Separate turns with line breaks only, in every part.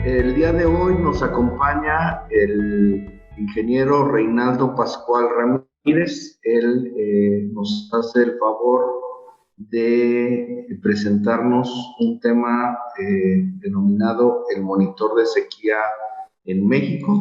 El día de hoy nos acompaña el ingeniero Reinaldo Pascual Ramírez. Él nos hace el favor de presentarnos un tema denominado el monitor de sequía en México.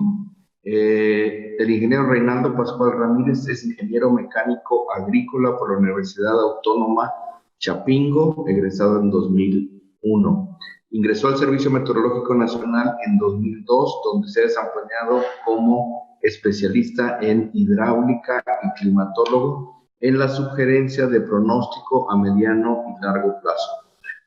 El ingeniero Reinaldo Pascual Ramírez es ingeniero mecánico agrícola por la Universidad Autónoma Chapingo, egresado en 2001. Ingresó al Servicio Meteorológico Nacional en 2002, donde se ha desempeñado como especialista en hidráulica y climatólogo en la sugerencia de pronóstico a mediano y largo plazo.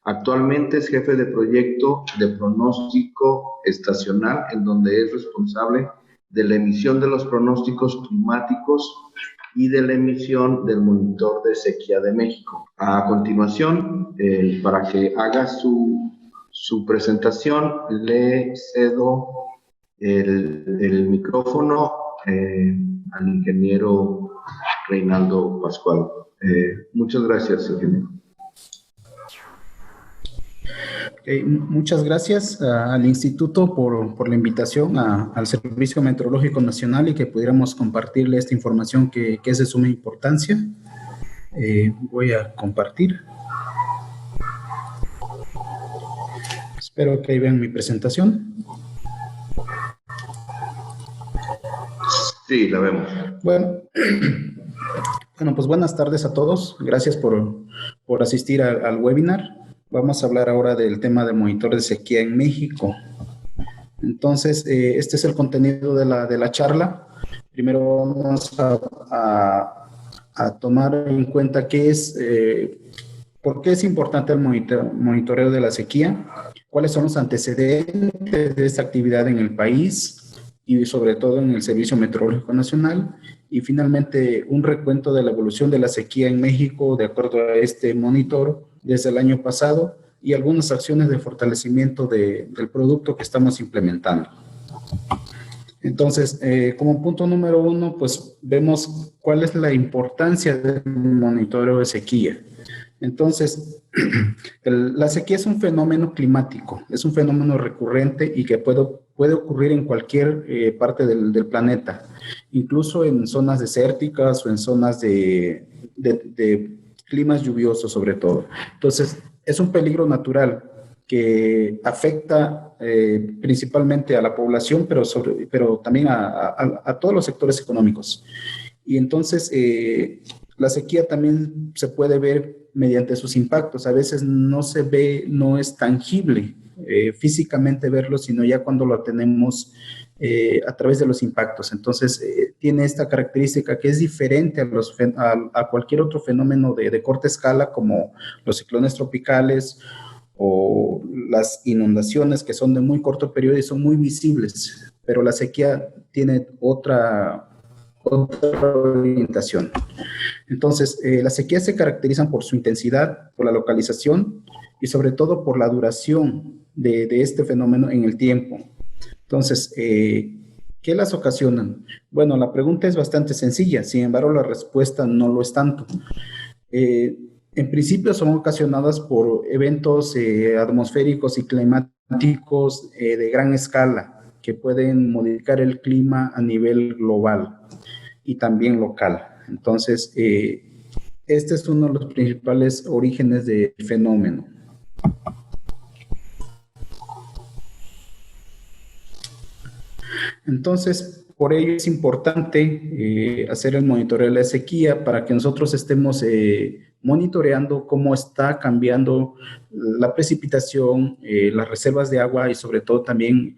Actualmente es jefe de proyecto de pronóstico estacional, en donde es responsable de la emisión de los pronósticos climáticos y de la emisión del monitor de sequía de México. A continuación, para que haga su presentación, le cedo el micrófono al ingeniero Reinaldo Pascual. Muchas gracias, ingeniero.
Muchas gracias al Instituto por la invitación al Servicio Meteorológico Nacional y que pudiéramos compartirle esta información que es de suma importancia. Voy a compartir. Espero que vean mi presentación.
Sí, la vemos.
Bueno, pues buenas tardes a todos. Gracias por asistir al webinar. Vamos a hablar ahora del tema del monitor de sequía en México. Entonces, este es el contenido de la charla. Primero vamos a tomar en cuenta por qué es importante el monitoreo de la sequía, cuáles son los antecedentes de esta actividad en el país y sobre todo en el Servicio Meteorológico Nacional, y finalmente un recuento de la evolución de la sequía en México de acuerdo a este monitor desde el año pasado y algunas acciones de fortalecimiento del producto que estamos implementando. Entonces, como punto número 1, pues vemos cuál es la importancia del monitoreo de sequía. Entonces, la sequía es un fenómeno climático, es un fenómeno recurrente y que puede ocurrir en cualquier parte del planeta, incluso en zonas desérticas o en zonas de climas lluviosos sobre todo. Entonces, es un peligro natural que afecta principalmente a la población, pero también a todos los sectores económicos. Y entonces, la sequía también se puede ver mediante sus impactos. A veces no se ve, no es tangible físicamente verlo, sino ya cuando lo tenemos a través de los impactos. Entonces, tiene esta característica que es diferente a cualquier otro fenómeno de corta escala, como los ciclones tropicales o las inundaciones, que son de muy corto periodo y son muy visibles, pero la sequía tiene otra orientación. Entonces, las sequías se caracterizan por su intensidad, por la localización y sobre todo por la duración de este fenómeno en el tiempo. Entonces, ¿qué las ocasionan? Bueno, la pregunta es bastante sencilla, sin embargo, la respuesta no lo es tanto. En principio son ocasionadas por eventos atmosféricos y climáticos de gran escala que pueden modificar el clima a nivel global y también local. Entonces, este es uno de los principales orígenes del fenómeno. Entonces, por ello es importante hacer el monitoreo de la sequía para que nosotros estemos monitoreando cómo está cambiando la precipitación, las reservas de agua y sobre todo también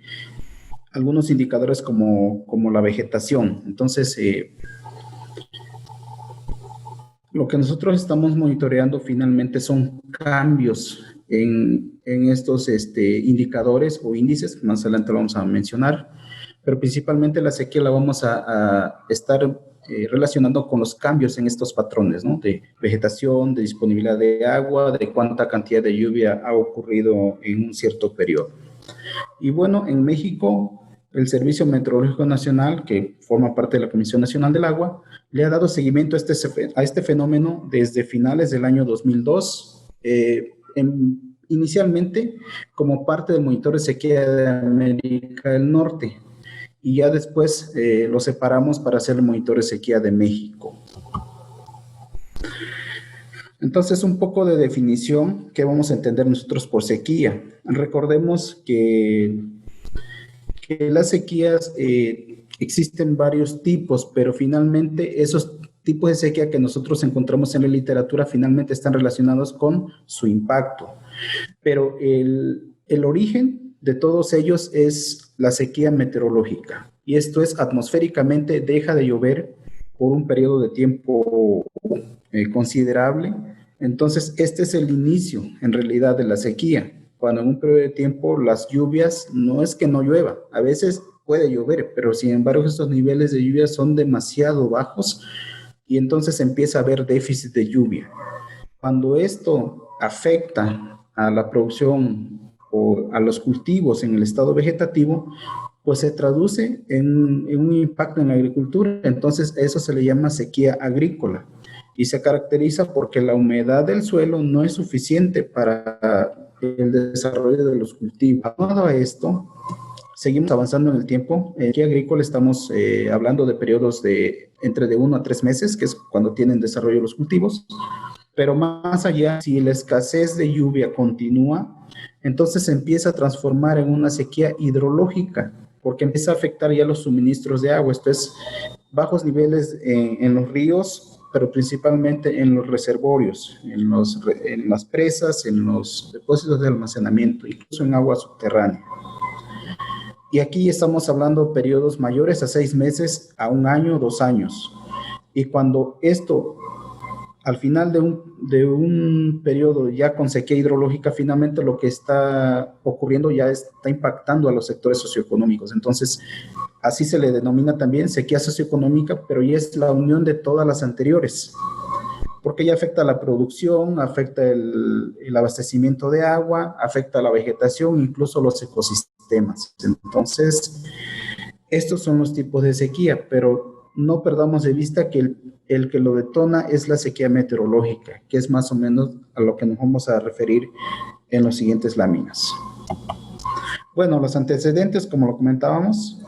algunos indicadores como la vegetación. Entonces, lo que nosotros estamos monitoreando finalmente son cambios en estos indicadores o índices, más adelante lo vamos a mencionar, pero principalmente la sequía la vamos a estar relacionando con los cambios en estos patrones, ¿no? De vegetación, de disponibilidad de agua, de cuánta cantidad de lluvia ha ocurrido en un cierto periodo. Y bueno, en México, el Servicio Meteorológico Nacional, que forma parte de la Comisión Nacional del Agua, le ha dado seguimiento a este fenómeno desde finales del año 2002. inicialmente como parte del monitor de sequía de América del Norte y ya después lo separamos para hacer el monitor de sequía de México. Entonces, un poco de definición que vamos a entender nosotros por sequía. Recordemos que las sequías existen varios tipos, pero finalmente esos tipos de sequía que nosotros encontramos en la literatura finalmente están relacionados con su impacto. Pero el origen de todos ellos es la sequía meteorológica. Y esto es atmosféricamente deja de llover por un periodo de tiempo considerable. Entonces, este es el inicio, en realidad, de la sequía. Cuando en un periodo de tiempo las lluvias, no es que no llueva, a veces puede llover, pero sin embargo estos niveles de lluvia son demasiado bajos y entonces empieza a haber déficit de lluvia. Cuando esto afecta a la producción o a los cultivos en el estado vegetativo, pues se traduce en un impacto en la agricultura. Entonces, eso se le llama sequía agrícola y se caracteriza porque la humedad del suelo no es suficiente para el desarrollo de los cultivos. Aunado a esto, seguimos avanzando en el tiempo. En sequía agrícola estamos hablando de periodos de entre de 1 a 3 meses, que es cuando tienen desarrollo los cultivos. Pero más allá, si la escasez de lluvia continúa, entonces se empieza a transformar en una sequía hidrológica, porque empieza a afectar ya los suministros de agua. Esto es bajos niveles en los ríos, pero principalmente en los reservorios, en las presas, en los depósitos de almacenamiento, incluso en agua subterránea. Y aquí estamos hablando de periodos mayores a 6 meses, a 1 año, 2 años. Y cuando esto, al final de un periodo ya con sequía hidrológica, finalmente lo que está ocurriendo ya está impactando a los sectores socioeconómicos. Entonces, así se le denomina también sequía socioeconómica, pero ya es la unión de todas las anteriores, porque ya afecta la producción, afecta el abastecimiento de agua, afecta la vegetación, incluso los ecosistemas. Entonces, estos son los tipos de sequía, pero no perdamos de vista que el que lo detona es la sequía meteorológica, que es más o menos a lo que nos vamos a referir en las siguientes láminas. Bueno, los antecedentes, como lo comentábamos,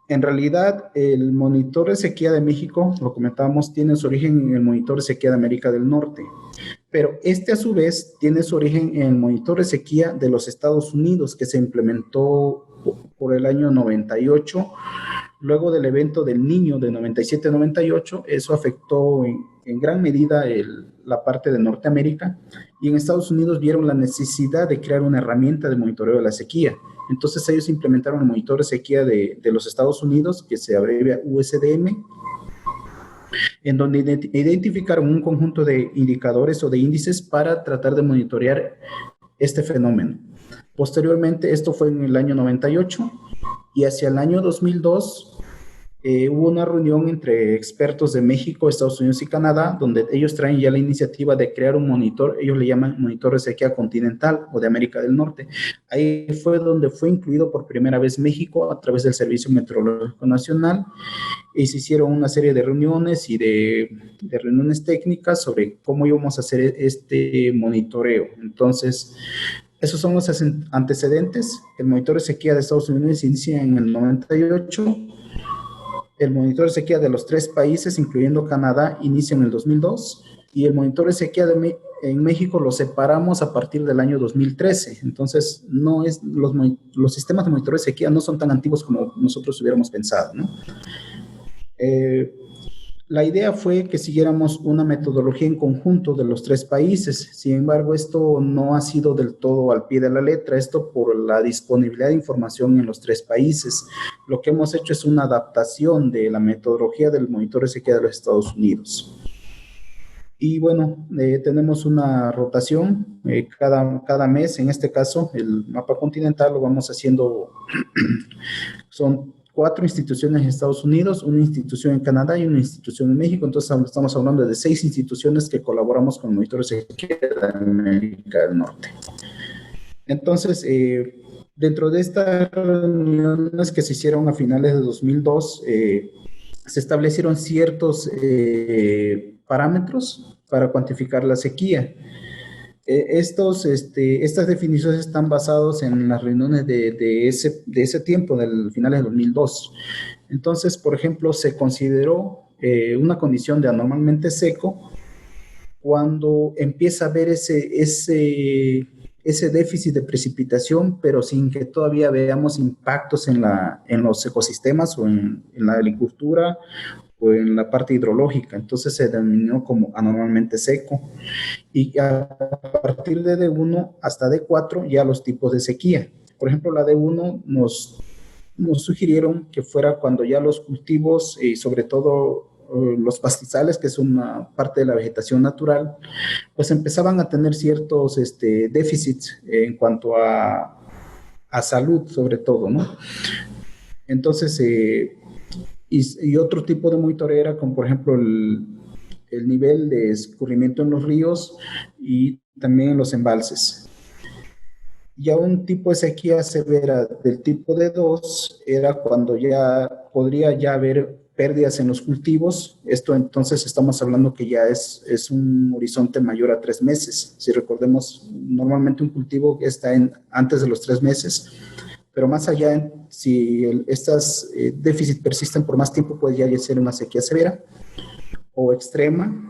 en realidad el monitor de sequía de México, lo comentábamos, tiene su origen en el monitor de sequía de América del Norte, pero este a su vez tiene su origen en el monitor de sequía de los Estados Unidos, que se implementó por el año 98. Luego del evento del Niño de 97-98, eso afectó en gran medida la parte de Norteamérica, y en Estados Unidos vieron la necesidad de crear una herramienta de monitoreo de la sequía. Entonces ellos implementaron el monitor de sequía de los Estados Unidos, que se abrevia USDM, en donde identificaron un conjunto de indicadores o de índices para tratar de monitorear este fenómeno. Posteriormente, esto fue en el año 98, y hacia el año 2002 hubo una reunión entre expertos de México, Estados Unidos y Canadá, donde ellos traen ya la iniciativa de crear un monitor. Ellos le llaman monitor de sequía continental o de América del Norte. Ahí fue donde fue incluido por primera vez México a través del Servicio Meteorológico Nacional, y se hicieron una serie de reuniones y de reuniones técnicas sobre cómo íbamos a hacer este monitoreo. Entonces, esos son los antecedentes. El monitor de sequía de Estados Unidos inicia en el 98. El monitor de sequía de los 3 países, incluyendo Canadá, inicia en el 2002. Y el monitor de sequía en México lo separamos a partir del año 2013. Entonces, no es, los sistemas de monitoreo de sequía no son tan antiguos como nosotros hubiéramos pensado, ¿no? La idea fue que siguiéramos una metodología en conjunto de los 3 países. Sin embargo, esto no ha sido del todo al pie de la letra, esto por la disponibilidad de información en los 3 países. Lo que hemos hecho es una adaptación de la metodología del monitor de sequía de los Estados Unidos. Y bueno, tenemos una rotación cada mes. En este caso, el mapa continental lo vamos haciendo, son 4 instituciones en Estados Unidos, una institución en Canadá y una institución en México. Entonces estamos hablando de 6 instituciones que colaboramos con el monitor de sequía de América del Norte. Entonces, dentro de estas reuniones que se hicieron a finales de 2002, se establecieron ciertos parámetros para cuantificar la sequía. Estas definiciones están basadas en las reuniones de ese tiempo, del final del 2002. Entonces, por ejemplo, se consideró una condición de anormalmente seco cuando empieza a haber ese déficit de precipitación, pero sin que todavía veamos impactos en los ecosistemas o en la agricultura o en la parte hidrológica. Entonces se denominó como anormalmente seco. Y a partir de D1 hasta D4 ya los tipos de sequía. Por ejemplo, la D1 nos sugirieron que fuera cuando ya los cultivos y sobre todo los pastizales, que es una parte de la vegetación natural, pues empezaban a tener ciertos déficits en cuanto a salud, sobre todo, ¿no? Entonces, y otro tipo de monitoreo era como, por ejemplo, el nivel de escurrimiento en los ríos y también en los embalses. Ya un tipo de sequía severa del tipo D2 era cuando ya podría ya haber pérdidas en los cultivos. Esto entonces estamos hablando que ya es un horizonte mayor a 3 meses. Si recordemos, normalmente un cultivo está antes de los 3 meses, pero más allá, si estos déficits persisten por más tiempo, puede ya ser una sequía severa o extrema.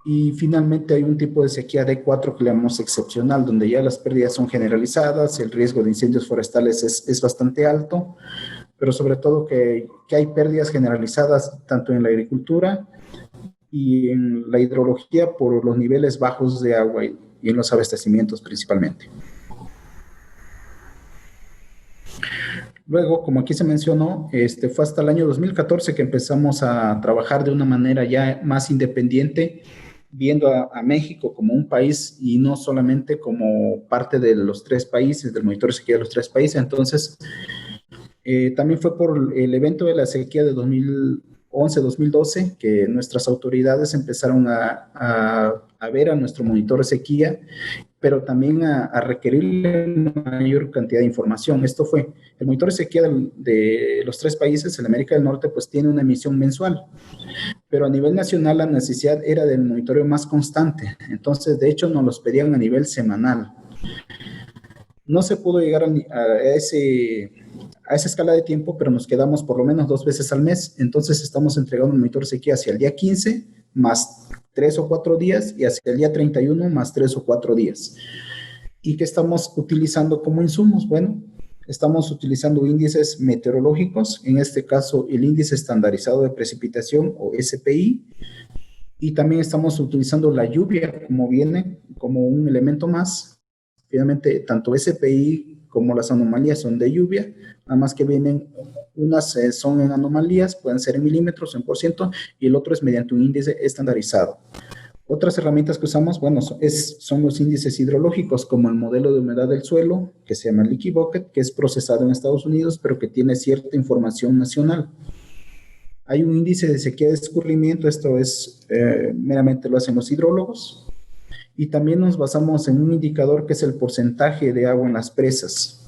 Y finalmente hay un tipo de sequía D4 que le llamamos excepcional, donde ya las pérdidas son generalizadas, el riesgo de incendios forestales es bastante alto, pero sobre todo que hay pérdidas generalizadas tanto en la agricultura y en la hidrología por los niveles bajos de agua y en los abastecimientos principalmente. Luego, como aquí se mencionó, fue hasta el año 2014 que empezamos a trabajar de una manera ya más independiente, viendo a México como un país y no solamente como parte de los 3 países, del monitoreo de sequía de los 3 países. Entonces, también fue por el evento de la sequía de 2011-2012 que nuestras autoridades empezaron a ver a nuestro monitor de sequía, pero también a requerirle mayor cantidad de información. Esto fue, el monitor de sequía de los 3 países, en América del Norte, pues tiene una emisión mensual, pero a nivel nacional la necesidad era del monitoreo más constante. Entonces, de hecho, nos los pedían a nivel semanal. No se pudo llegar a esa escala de tiempo, pero nos quedamos por lo menos 2 veces al mes. Entonces estamos entregando un monitor de sequía hacia el día 15 más 3 o 4 días y hacia el día 31 más 3 o 4 días. ¿Y qué estamos utilizando como insumos? Bueno, estamos utilizando índices meteorológicos, en este caso el índice estandarizado de precipitación o SPI, y también estamos utilizando la lluvia como viene, como un elemento más. Finalmente, tanto SPI como las anomalías son de lluvia, nada más que vienen, unas son en anomalías, pueden ser en milímetros, en por ciento, y el otro es mediante un índice estandarizado. Otras herramientas que usamos, bueno, son los índices hidrológicos, como el modelo de humedad del suelo, que se llama Leaky Bucket, que es procesado en Estados Unidos, pero que tiene cierta información nacional. Hay un índice de sequía de escurrimiento, esto es, meramente lo hacen los hidrólogos, y también nos basamos en un indicador que es el porcentaje de agua en las presas.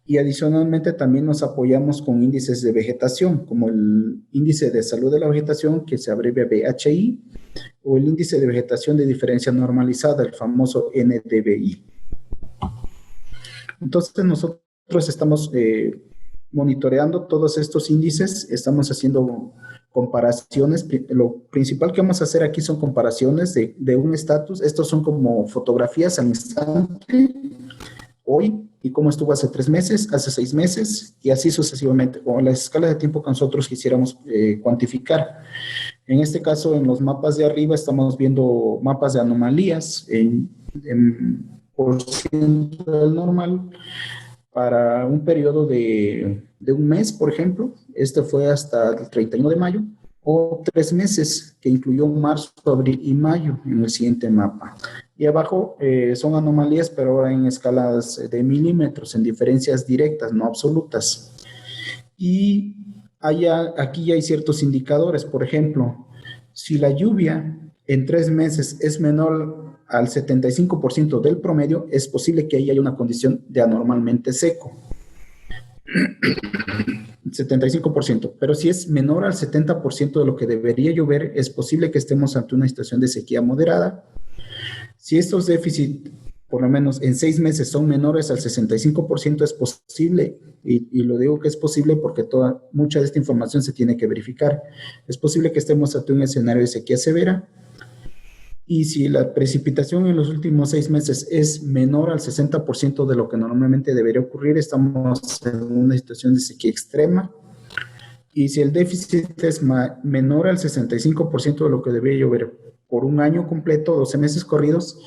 Y adicionalmente también nos apoyamos con índices de vegetación, como el índice de salud de la vegetación, que se abrevia VHI, o el índice de vegetación de diferencia normalizada, el famoso NDVI. Entonces nosotros estamos monitoreando todos estos índices, estamos haciendo comparaciones. Lo principal que vamos a hacer aquí son comparaciones de un estatus. Estos son como fotografías al instante, hoy, y cómo estuvo hace 3 meses, hace 6 meses, y así sucesivamente, o la escala de tiempo que nosotros quisiéramos cuantificar. En este caso, en los mapas de arriba estamos viendo mapas de anomalías en por ciento del normal para un periodo de un mes, por ejemplo. Este fue hasta el 31 de mayo, o 3 meses, que incluyó marzo, abril y mayo en el siguiente mapa. Y abajo son anomalías, pero ahora en escalas de milímetros, en diferencias directas, no absolutas. Y aquí ya hay ciertos indicadores. Por ejemplo, si la lluvia en 3 meses es menor al 75% del promedio, es posible que ahí haya una condición de anormalmente seco. 75%, pero si es menor al 70% de lo que debería llover, es posible que estemos ante una situación de sequía moderada. Si estos déficits, por lo menos en 6 meses, son menores al 65%, es posible, y lo digo que es posible porque mucha de esta información se tiene que verificar. Es posible que estemos ante un escenario de sequía severa, y si la precipitación en los últimos 6 meses es menor al 60% de lo que normalmente debería ocurrir, estamos en una situación de sequía extrema. Y si el déficit es menor al 65% de lo que debería llover por un año completo, 12 meses corridos,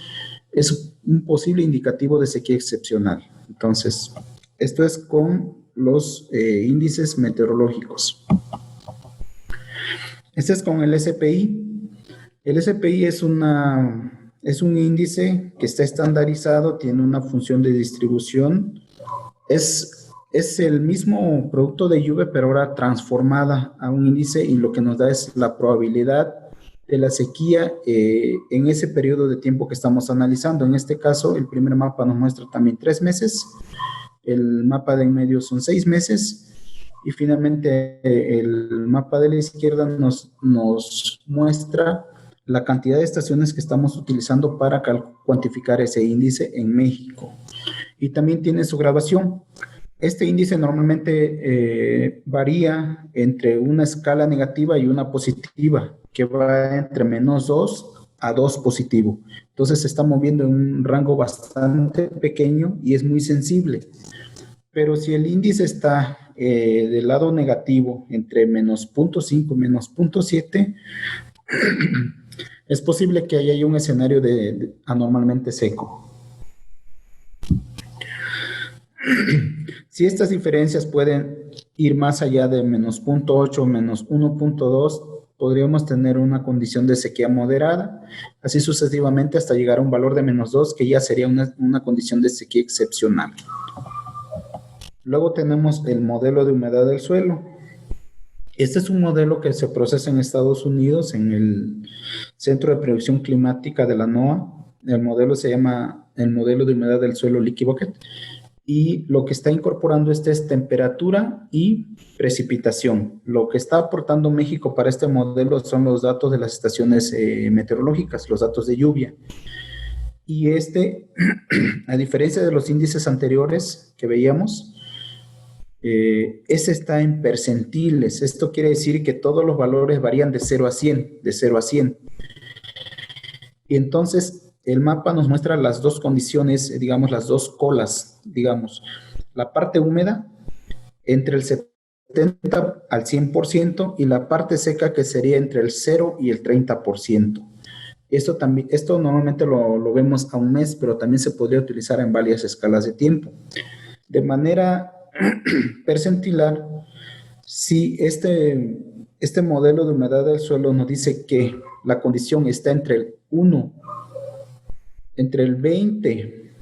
es un posible indicativo de sequía excepcional. Entonces, esto es con los índices meteorológicos. Este es con el SPI. El SPI es un índice que está estandarizado, tiene una función de distribución. Es el mismo producto de lluvia, pero ahora transformada a un índice, y lo que nos da es la probabilidad de la sequía en ese periodo de tiempo que estamos analizando. En este caso, el primer mapa nos muestra también 3 meses, el mapa de en medio son 6 meses, y finalmente el mapa de la izquierda nos muestra la cantidad de estaciones que estamos utilizando para cuantificar ese índice en México. Y también tiene su grabación. Este índice normalmente varía entre una escala negativa y una positiva, que va entre -2 a 2 positivo. Entonces se está moviendo en un rango bastante pequeño y es muy sensible. Pero si el índice está del lado negativo, entre -0.5 y -0.7, es posible que haya un escenario de anormalmente seco. Si estas diferencias pueden ir más allá de -0.8 o -1.2, podríamos tener una condición de sequía moderada, así sucesivamente hasta llegar a un valor de -2, que ya sería una condición de sequía excepcional. Luego tenemos el modelo de humedad del suelo. Este es un modelo que se procesa en Estados Unidos, en el Centro de Predicción Climática de la NOAA. El modelo se llama el modelo de humedad del suelo Leaky Bucket. Y lo que está incorporando es temperatura y precipitación. Lo que está aportando México para este modelo son los datos de las estaciones meteorológicas, los datos de lluvia. Y a diferencia de los índices anteriores que veíamos, ese está en percentiles. Esto quiere decir que todos los valores varían de 0 a 100, de 0 a 100. Y entonces el mapa nos muestra las dos condiciones, digamos, las dos colas, digamos. La parte húmeda entre el 70 al 100% y la parte seca que sería entre el 0 y el 30%. Esto normalmente lo vemos a un mes, pero también se podría utilizar en varias escalas de tiempo. De manera percentilar, si este modelo de humedad del suelo nos dice que la condición está entre el 20,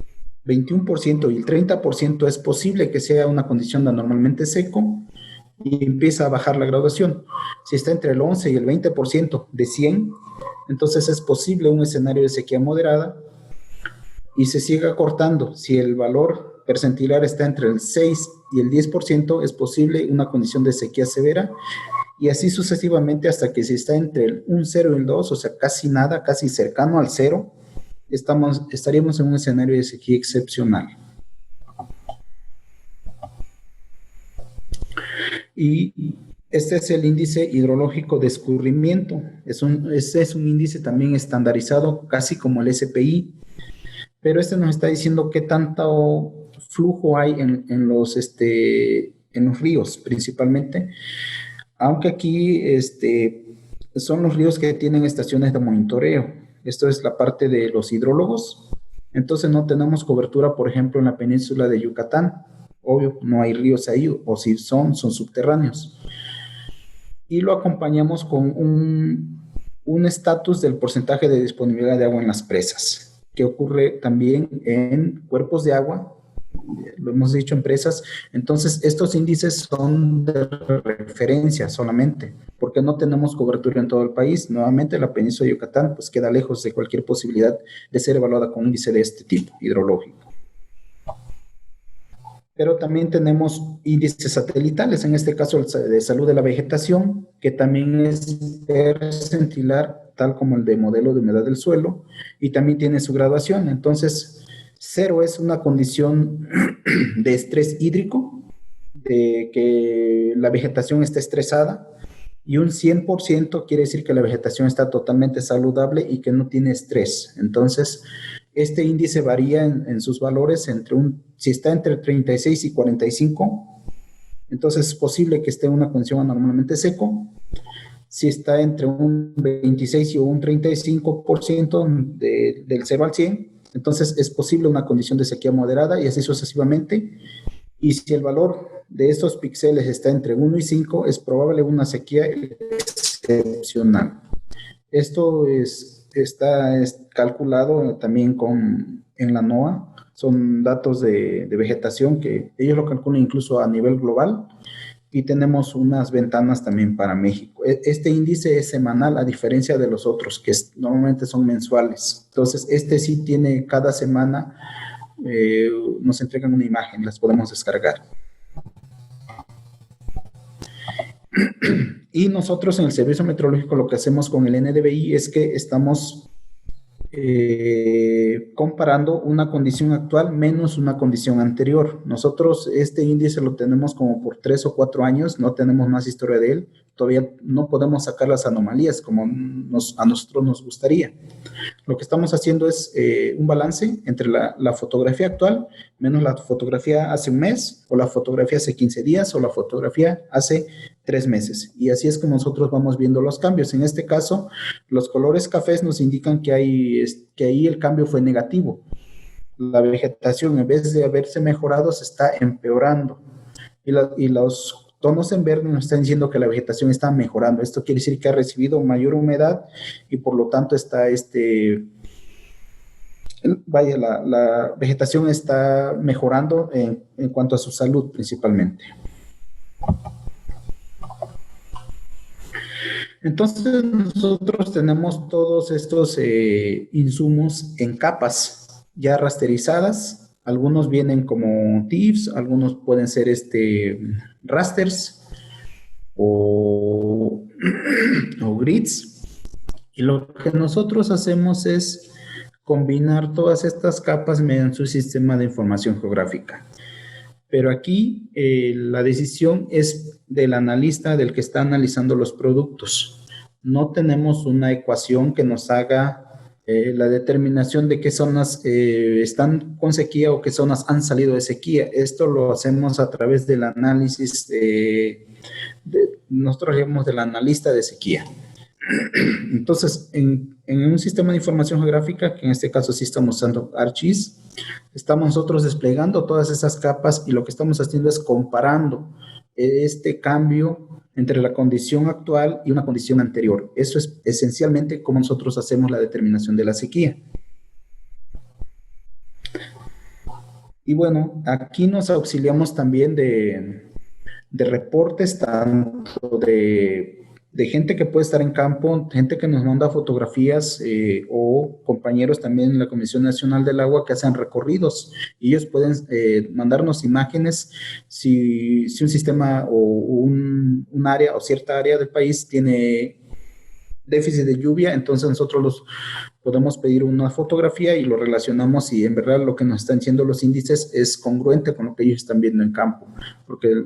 21% y el 30%, es posible que sea una condición de anormalmente seco y empieza a bajar la graduación. Si está entre el 11 y el 20% de 100, entonces es posible un escenario de sequía moderada, y se sigue acortando. Si el valor percentilar está entre el 6 y el 10%, es posible una condición de sequía severa, y así sucesivamente hasta que si está entre un 0 y el 2, o sea, casi nada, casi cercano al 0, estaríamos en un escenario de sequía excepcional. Y este es el índice hidrológico de escurrimiento. Este es un índice también estandarizado, casi como el SPI, pero este nos está diciendo qué tanto flujo hay en los ríos principalmente, aunque aquí son los ríos que tienen estaciones de monitoreo. Esto es la parte de los hidrólogos. Entonces no tenemos cobertura, por ejemplo, en la península de Yucatán. Obvio, no hay ríos ahí, o si son subterráneos. Y lo acompañamos con un estatus del porcentaje de disponibilidad de agua en las presas, que ocurre también en cuerpos de agua, lo hemos dicho, en presas. Entonces, estos índices son de referencia solamente, porque no tenemos cobertura en todo el país. Nuevamente, la península de Yucatán pues queda lejos de cualquier posibilidad de ser evaluada con un índice de este tipo, hidrológico. Pero también tenemos índices satelitales, en este caso el de salud de la vegetación, que también es percentilar tal como el de modelo de humedad del suelo, y también tiene su graduación. Entonces, 0 es una condición de estrés hídrico, de que la vegetación está estresada, y un 100% quiere decir que la vegetación está totalmente saludable y que no tiene estrés. Entonces, este índice varía en sus valores si está entre 36 y 45, entonces es posible que esté en una condición anormalmente seco. Si está entre un 26 y un 35% del 0 al 100, entonces es posible una condición de sequía moderada y así sucesivamente. Y si el valor de estos píxeles está entre 1 y 5, es probable una sequía excepcional. Esto está calculado también en la NOAA. Son datos de vegetación que ellos lo calculan incluso a nivel global. Y tenemos unas ventanas también para México. Este índice es semanal, a diferencia de los otros, que normalmente son mensuales. Entonces, este sí tiene cada semana, nos entregan una imagen, las podemos descargar. Y nosotros en el Servicio Meteorológico lo que hacemos con el NDVI es que estamos comparando una condición actual menos una condición anterior. Nosotros este índice lo tenemos como por 3 o 4 años, no tenemos más historia de él, todavía no podemos sacar las anomalías como a nosotros nos gustaría. Lo que estamos haciendo es un balance entre la fotografía actual menos la fotografía hace un mes, o la fotografía hace 15 días, o la fotografía hace 3 meses. Y así es como nosotros vamos viendo los cambios. En este caso, los colores cafés nos indican que ahí el cambio fue negativo. La vegetación, en vez de haberse mejorado, se está empeorando. Y los tonos en verde nos están diciendo que la vegetación está mejorando. Esto quiere decir que ha recibido mayor humedad y por lo tanto está la vegetación está mejorando en cuanto a su salud principalmente. Entonces nosotros tenemos todos estos insumos en capas ya rasterizadas. Algunos vienen como TIFFs, algunos pueden ser rasters o grids. Y lo que nosotros hacemos es combinar todas estas capas mediante un sistema de información geográfica. Pero aquí la decisión es del analista, del que está analizando los productos. No tenemos una ecuación que nos haga la determinación de qué zonas están con sequía o qué zonas han salido de sequía. Esto lo hacemos a través del análisis, nosotros llamamos del analista de sequía. Entonces, en un sistema de información geográfica, que en este caso sí estamos usando ArcGIS, estamos nosotros desplegando todas esas capas y lo que estamos haciendo es comparando este cambio entre la condición actual y una condición anterior. Eso es esencialmente cómo nosotros hacemos la determinación de la sequía. Y bueno, aquí nos auxiliamos también de reportes, tanto de gente que puede estar en campo, gente que nos manda fotografías o compañeros también en la Comisión Nacional del Agua que hacen recorridos. Y ellos pueden mandarnos imágenes si un sistema o un área o cierta área del país tiene déficit de lluvia, entonces nosotros los podemos pedir una fotografía y lo relacionamos y en verdad lo que nos están diciendo los índices es congruente con lo que ellos están viendo en campo, porque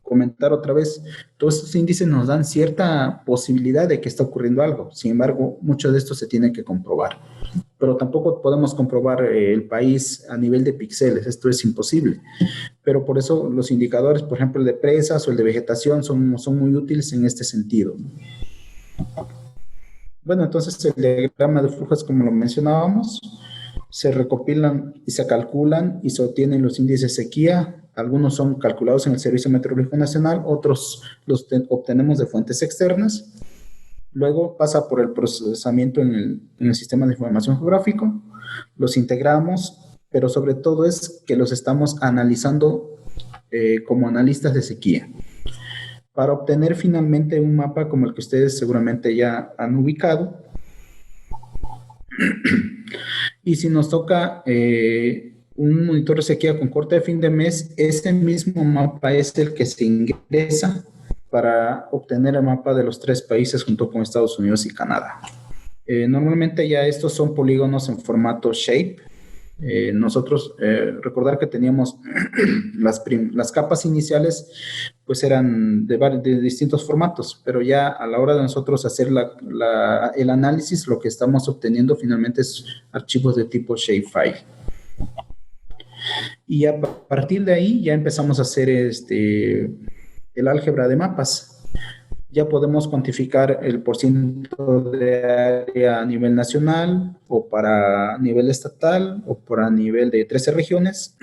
comentar otra vez, todos estos índices nos dan cierta posibilidad de que está ocurriendo algo. Sin embargo, mucho de esto se tiene que comprobar. Pero tampoco podemos comprobar el país a nivel de píxeles, esto es imposible. Pero por eso los indicadores, por ejemplo, el de presas o el de vegetación son muy útiles en este sentido. Bueno, entonces el diagrama de flujo es como lo mencionábamos. Se recopilan y se calculan y se obtienen los índices de sequía. Algunos son calculados en el Servicio Meteorológico Nacional, otros los obtenemos de fuentes externas. Luego pasa por el procesamiento en el sistema de información geográfico, los integramos, pero sobre todo es que los estamos analizando como analistas de sequía, para obtener finalmente un mapa como el que ustedes seguramente ya han ubicado. Y si nos toca un monitor de sequía con corte de fin de mes, ese mismo mapa es el que se ingresa para obtener el mapa de los 3 países junto con Estados Unidos y Canadá. Normalmente ya estos son polígonos en formato shape. Nosotros, recordar que teníamos las capas iniciales, pues eran de distintos formatos, pero ya a la hora de nosotros hacer el análisis, lo que estamos obteniendo finalmente es archivos de tipo shapefile. Y a partir de ahí ya empezamos a hacer el álgebra de mapas. Ya podemos cuantificar el porciento de área a nivel nacional o para nivel estatal o para nivel de 13 regiones.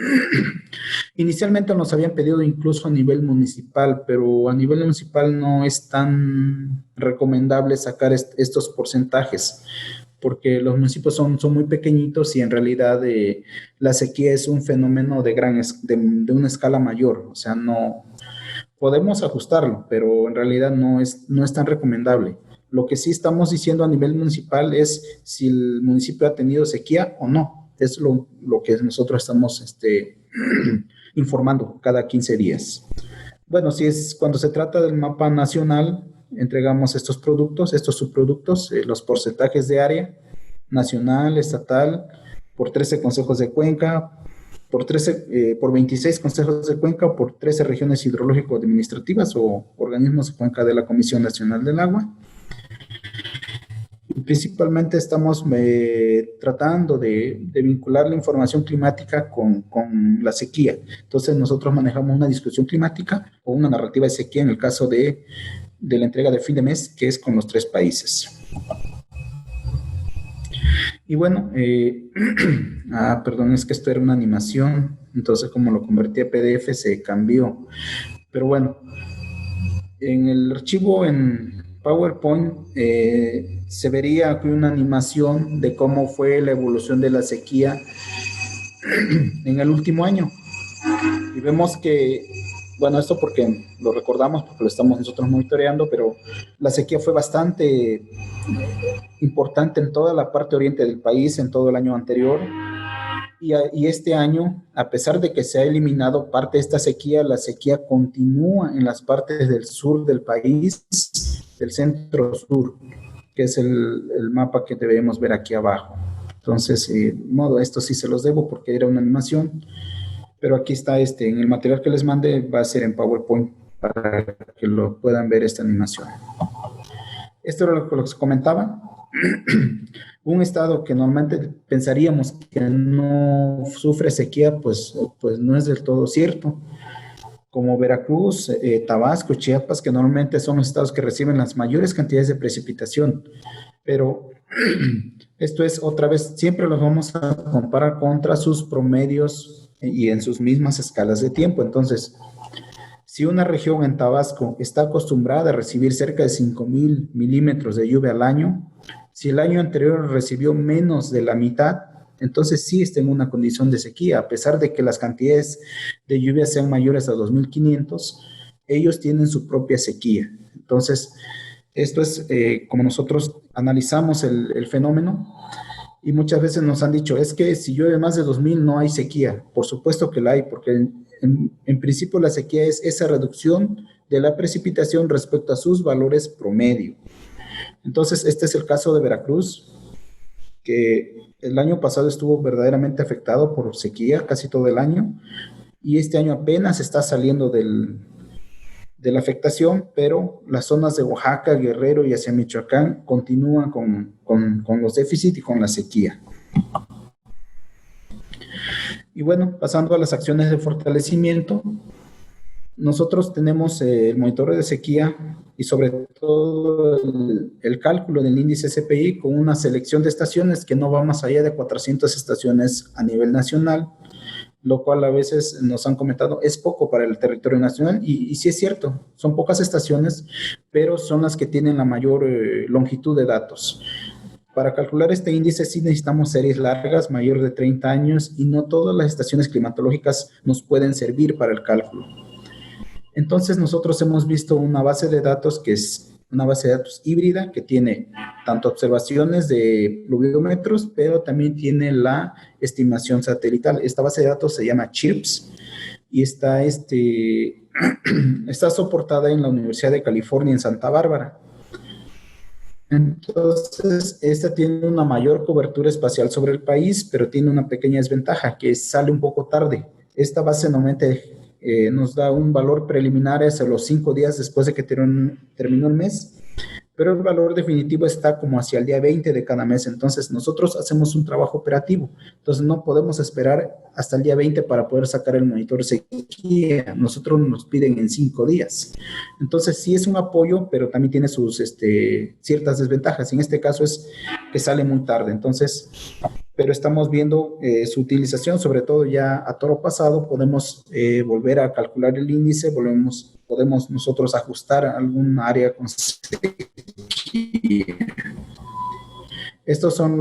Inicialmente nos habían pedido incluso a nivel municipal, pero a nivel municipal no es tan recomendable sacar estos porcentajes, porque los municipios son muy pequeñitos y en realidad la sequía es un fenómeno de una escala mayor, o sea, no podemos ajustarlo, pero en realidad no es tan recomendable. Lo que sí estamos diciendo a nivel municipal es si el municipio ha tenido sequía o no. Es lo que nosotros estamos informando cada 15 días. Bueno, si es cuando se trata del mapa nacional, entregamos estos subproductos, los porcentajes de área nacional, estatal, por 13 consejos de cuenca, por 26 consejos de cuenca, por 13 regiones hidrológico-administrativas o organismos de cuenca de la Comisión Nacional del Agua. Y principalmente estamos tratando de vincular la información climática con la sequía. Entonces nosotros manejamos una discusión climática o una narrativa de sequía en el caso de la entrega de fin de mes, que es con los 3 países. Y bueno, perdón, es que esto era una animación, entonces como lo convertí a PDF se cambió. Pero bueno, en el archivo en PowerPoint se vería aquí una animación de cómo fue la evolución de la sequía en el último año. Y vemos que, bueno, esto porque lo recordamos, porque lo estamos nosotros monitoreando, pero la sequía fue bastante importante en toda la parte oriente del país en todo el año anterior. Y este año, a pesar de que se ha eliminado parte de esta sequía, la sequía continúa en las partes del sur del país, del centro-sur, que es el mapa que debemos ver aquí abajo. Entonces, esto sí se los debo porque era una animación, pero aquí está en el material que les mandé, va a ser en PowerPoint para que lo puedan ver esta animación. Esto era lo que les comentaba. Un estado que normalmente pensaríamos que no sufre sequía, pues no es del todo cierto. Como Veracruz, Tabasco, Chiapas, que normalmente son los estados que reciben las mayores cantidades de precipitación. Pero esto es, otra vez, siempre los vamos a comparar contra sus promedios y en sus mismas escalas de tiempo. Entonces, si una región en Tabasco está acostumbrada a recibir cerca de 5,000 milímetros de lluvia al año, si el año anterior recibió menos de la mitad, entonces sí está en una condición de sequía. A pesar de que las cantidades de lluvia sean mayores a 2,500, ellos tienen su propia sequía. Entonces, esto es como nosotros analizamos el fenómeno, y muchas veces nos han dicho, es que si llueve más de 2,000 no hay sequía. Por supuesto que la hay, porque en principio la sequía es esa reducción de la precipitación respecto a sus valores promedio. Entonces, este es el caso de Veracruz, que el año pasado estuvo verdaderamente afectado por sequía casi todo el año, y este año apenas está saliendo de la afectación, pero las zonas de Oaxaca, Guerrero y hacia Michoacán continúan con los déficits y con la sequía. Y bueno, pasando a las acciones de fortalecimiento, nosotros tenemos el monitoreo de sequía y sobre todo el cálculo del índice CPI con una selección de estaciones que no va más allá de 400 estaciones a nivel nacional, lo cual a veces nos han comentado es poco para el territorio nacional, y sí es cierto, son pocas estaciones, pero son las que tienen la mayor longitud de datos. Para calcular este índice sí necesitamos series largas, mayor de 30 años, y no todas las estaciones climatológicas nos pueden servir para el cálculo. Entonces nosotros hemos visto una base de datos que es una base de datos híbrida que tiene tanto observaciones de pluviómetros, pero también tiene la estimación satelital. Esta base de datos se llama CHIRPS y está soportada en la Universidad de California en Santa Bárbara. Entonces, esta tiene una mayor cobertura espacial sobre el país, pero tiene una pequeña desventaja, que sale un poco tarde. Esta base normalmente nos da un valor preliminar hacia los 5 días después de que terminó el mes, pero el valor definitivo está como hacia el día 20 de cada mes. Entonces, nosotros hacemos un trabajo operativo. Entonces, no podemos esperar hasta el día 20 para poder sacar el monitor de sequía. Nosotros nos piden en 5 días. Entonces, sí es un apoyo, pero también tiene sus ciertas desventajas. En este caso es que sale muy tarde. Entonces, pero estamos viendo su utilización, sobre todo ya a toro pasado, podemos volver a calcular el índice, podemos nosotros ajustar algún área con sequía. Estos son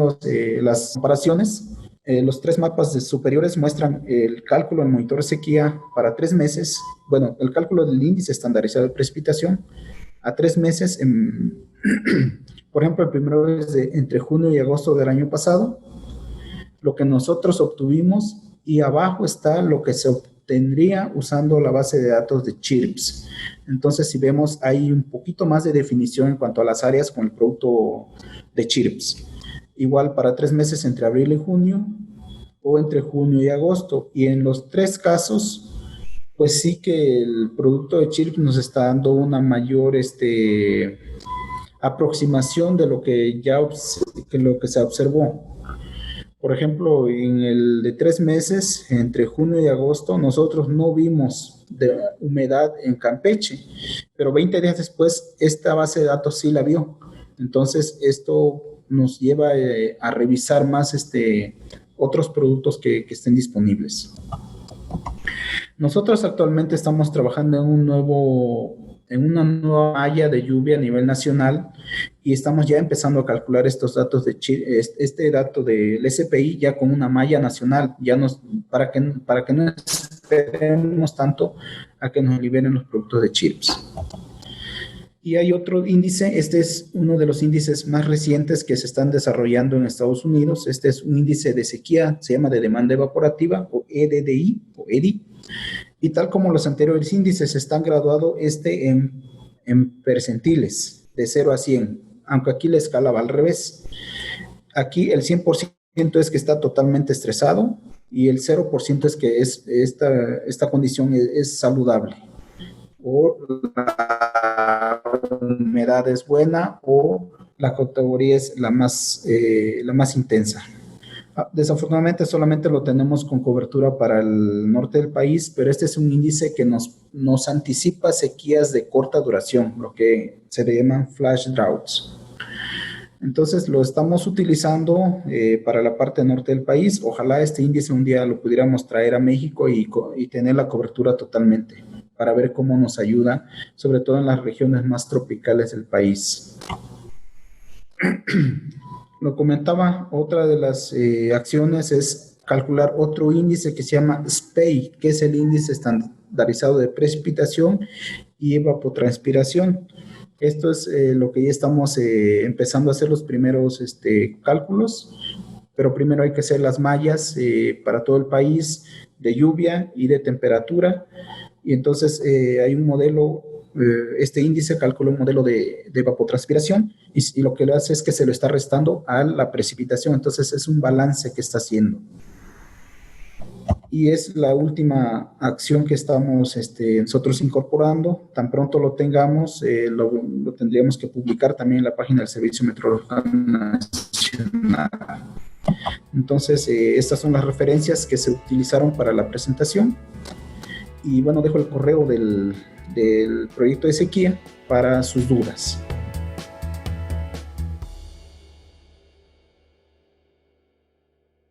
las comparaciones. Los 3 mapas superiores muestran el cálculo del monitor de sequía para 3 meses. Bueno, el cálculo del índice estandarizado de precipitación a 3 meses. Por ejemplo, el primero es entre junio y agosto del año pasado, lo que nosotros obtuvimos, y abajo está lo que se obtendría usando la base de datos de CHIRPS. Entonces, si vemos, hay un poquito más de definición en cuanto a las áreas con el producto de CHIRPS. Igual para 3 meses entre abril y junio, o entre junio y agosto. Y en los 3 casos, pues sí que el producto de CHIRPS nos está dando una mayor aproximación de lo que se observó. Por ejemplo, en el de 3 meses, entre junio y agosto, nosotros no vimos de humedad en Campeche, pero 20 días después, esta base de datos sí la vio. Entonces, esto nos lleva a revisar más otros productos que estén disponibles. Nosotros actualmente estamos trabajando en una nueva malla de lluvia a nivel nacional, y estamos ya empezando a calcular estos datos este dato del SPI ya con una malla nacional, para que no esperemos tanto a que nos liberen los productos de CHIRPS. Y hay otro índice, este es uno de los índices más recientes que se están desarrollando en Estados Unidos. Este es un índice de sequía, se llama de demanda evaporativa, o EDDI, o EDI. Y tal como los anteriores índices, están graduados en percentiles, de 0 a 100, aunque aquí la escala va al revés. Aquí el 100% es que está totalmente estresado, y el 0% es que esta condición es saludable, o la humedad es buena, o la categoría es la más intensa. Desafortunadamente solamente lo tenemos con cobertura para el norte del país, pero este es un índice que nos anticipa sequías de corta duración, lo que se le llaman flash droughts. Entonces lo estamos utilizando para la parte norte del país. Ojalá este índice un día lo pudiéramos traer a México y tener la cobertura totalmente, para ver cómo nos ayuda, sobre todo en las regiones más tropicales del país. Lo comentaba, otra de las acciones es calcular otro índice que se llama SPEI, que es el índice estandarizado de precipitación y evapotranspiración. Esto es lo que ya estamos empezando a hacer los primeros cálculos, pero primero hay que hacer las mallas para todo el país de lluvia y de temperatura, y entonces hay un modelo. Este índice calcula un modelo de evapotranspiración, y lo que lo hace es que se lo está restando a la precipitación. Entonces es un balance que está haciendo. Y es la última acción que estamos nosotros incorporando. Tan pronto lo tengamos, lo tendríamos que publicar también en la página del Servicio Meteorológico Nacional. Entonces estas son las referencias que se utilizaron para la presentación. Y bueno, dejo el correo del proyecto de sequía para sus dudas.